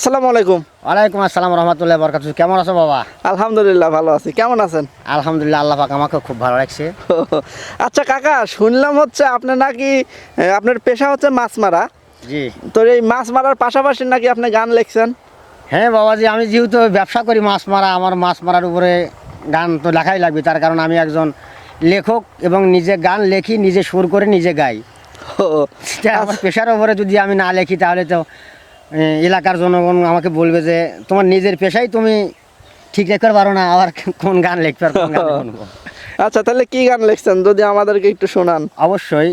আসসালামু আলাইকুম। ওয়ালাইকুম আসসালাম রহমতুল্লাহ বরকাতুহু। কেমন আছো বাবা? আলহামদুলিল্লাহ ভালো আছি। কেমন আছেন? আলহামদুলিল্লাহ, আল্লাহ পাক আমাকে খুব ভালো রাখছে। আচ্ছা কাকা, শুনলাম হচ্ছে আপনার নাকি আপনার পেশা হচ্ছে মাছ মারা। জি তো এই মাছ মারার পাশাপাশি নাকি আপনি গান লিখছেন? হ্যাঁ বাবাজি, আমি যেহেতু ব্যবসা করি মাছ মারা, আমার মাছ মারার উপরে গান তো লেখাই লাগবে। তার কারণ আমি একজন লেখক এবং নিজে গান লেখি, নিজে সুর করে নিজে গাই। আমার পেশার উপরে যদি আমি না লেখি তাহলে তো এলাকার জনগণ আমাকে বলবে যে তোমার নিজের পেশাই তুমি ঠিক রাখতে পারো না, আবার কোন গান লিখতে পারো, কোন গান শুনবো। আচ্ছা তাহলে কি গান লিখছেন যদি আমাদেরকে একটু শোনান? অবশ্যই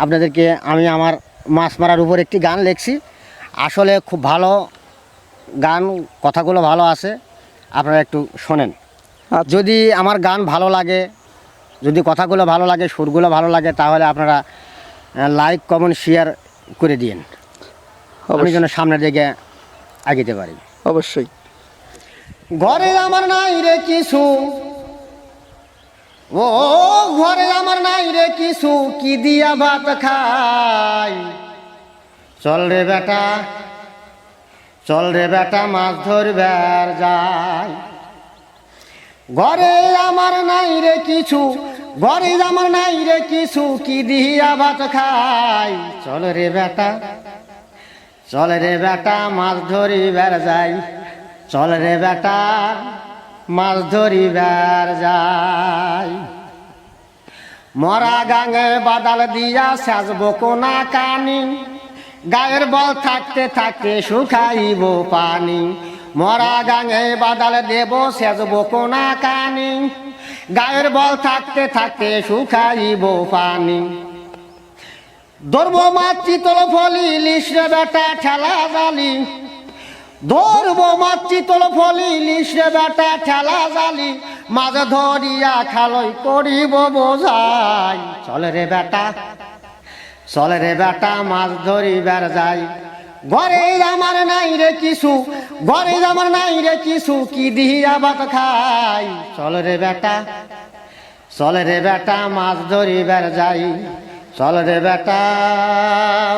আপনাদেরকে আমি আমার মাছ মারার উপর একটি গান লিখছি। আসলে খুব ভালো গান, কথাগুলো ভালো আছে, আপনারা একটু শোনেন। আচ্ছা। যদি আমার গান ভালো লাগে, যদি কথাগুলো ভালো লাগে, সুরগুলো ভালো লাগে, তাহলে আপনারা লাইক কমেন্ট শেয়ার করে দিন, আমি যেন সামনের দিকে এগিয়ে পারি। অবশ্যই। ঘরে আমার নাই রে কিছু, ও ঘরে আমার নাই রে কিছু, কি দিয়া ভাত খাই। চল রে বেটা, চল রে বেটা, মাছ ধরবার যাই। ঘরে আমার নাই রে কিছু, ঘরে আমার নাই রে কিছু, কি দিয়া ভাত খাই। চল রে বেটা, চল রে বেটা, মাছ ধরিবার যাই। চল রে বেটা, মাছ ধরিবার যাই। মরা গাঙে বাদাল দিয়া সাজবো কোনা কানি, গায়ের বল থাকতে থাকতে শুকাইব পানি। মরা গাঙে বাদাল দেব সাজবো কোনা কানি, গায়ের বল থাকতে থাকতে শুকাইব পানি। ধরবো মাছ চিতল ফলি, ইলিশ রে বেটা ঠেলা জালি। ধরবো মাছ চিতল ফলি, ইলিশ রে বেটা ঠেলা জালি। মাছ ধরিয়া খালই করিব বোঝাই। চলে রে বেটা, চলে রে বেটা, মাছ ধরিবার যাই। ঘরে আমার নাই রে কিছু, ঘরে আমার নাই রে কিছু, কি দিয়া ভাত খাই। চলে রে বেটা, চলে রে বেটা, মাছ ধরিবার যাই। চল রে বেটা,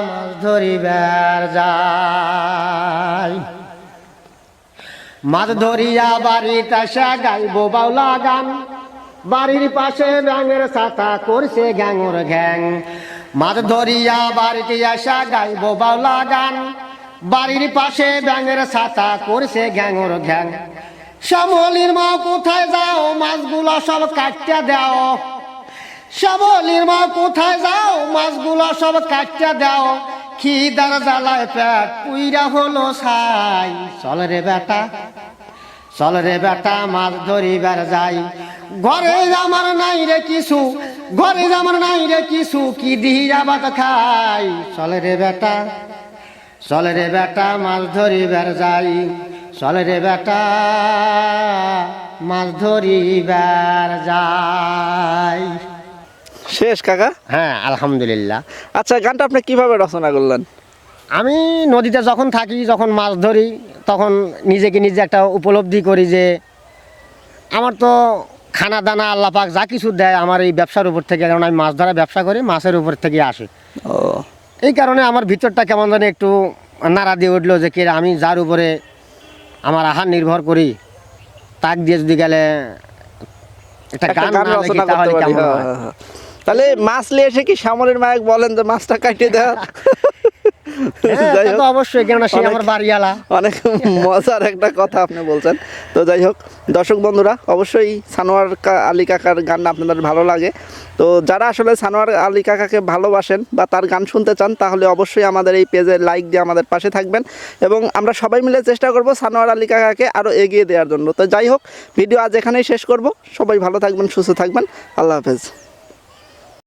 মাছ ধরিবার যাই। মাছ ধরিয়া বাড়িতে আসা গাইব বাউলা গান, বাড়ির পাশে ব্যাঙের ছাতা করছে গ্যাঙর ঘ্যাং। মাছ ধরিয়া বাড়িতে আসা গাইব বাউলা গান, বাড়ির পাশে ব্যাঙের ছাতা করছে গ্যাঙর ঘ্যাং। শ্যামলির মা কোথায় যাও, মাছগুলো সব কাটতে দাও। শ্যামলির মা কোথায় যাও, মাছগুলো সব কাটতে দাও। খিদার জ্বালায় পেট পুইরা হলো ছাই। চল রে বেটা, চল রে বেটা, মাছ ধরিবার যাই। ঘরে আমার নাই রে কিছু, ঘরে আমার নাই রে কিছু, কি দিয়া ভাত খাই। চল রে বেটা, চল রে বেটা, মাছ ধরিবার যাই। চল রে বেটা, মাছ ধরিবার যাই। শেষ কাকা? হ্যাঁ আলহামদুলিল্লাহ। আচ্ছা গানটা আপনি কিভাবে রচনা করলেন? আমি নদীতে যখন থাকি, যখন মাছ ধরি, তখন নিজেকে নিজে একটা উপলব্ধি করি যে আমার তো খানা দানা আল্লাহ পাক যা কিছু দেয় আমার এই ব্যবসার উপর থেকে, কারণ আমি মাছ ধরা ব্যবসা করি, মাছের উপর থেকে আসে। ও এই কারণে আমার ভিতরটা কেমন জানি একটু নাড়া দিয়ে উঠলো যে কে আমি যার উপরে আমার আহার নির্ভর করি, তাক দিয়ে যদি গেলে একটা গান না লিখি তাহলে কেমন হয়। তাহলে মাছ নিয়ে এসে কি শ্যামলের মায়ের বলেন যে মাছটা কাটিয়ে দেওয়া? হ্যাঁ, তা তো অবশ্যই, কেননা সে আমার বাড়িওয়ালা। অনেক মজার একটা কথা আপনি বলছেন। তো যাই হোক, দর্শক বন্ধুরা অবশ্যই সানোয়ার আলী কাকার গান আপনাদের ভালো লাগে। তো যারা আসলে সানোয়ার আলী কাকাকে ভালোবাসেন বা তার গান শুনতে চান, তাহলে অবশ্যই আমাদের এই পেজে লাইক দিয়ে আমাদের পাশে থাকবেন এবং আমরা সবাই মিলে চেষ্টা করব সানোয়ার আলী কাকাকে আরও এগিয়ে দেওয়ার জন্য। তো যাই হোক, ভিডিও আজ এখানেই শেষ করব। সবাই ভালো থাকবেন, সুস্থ থাকবেন। আল্লাহ হাফেজ।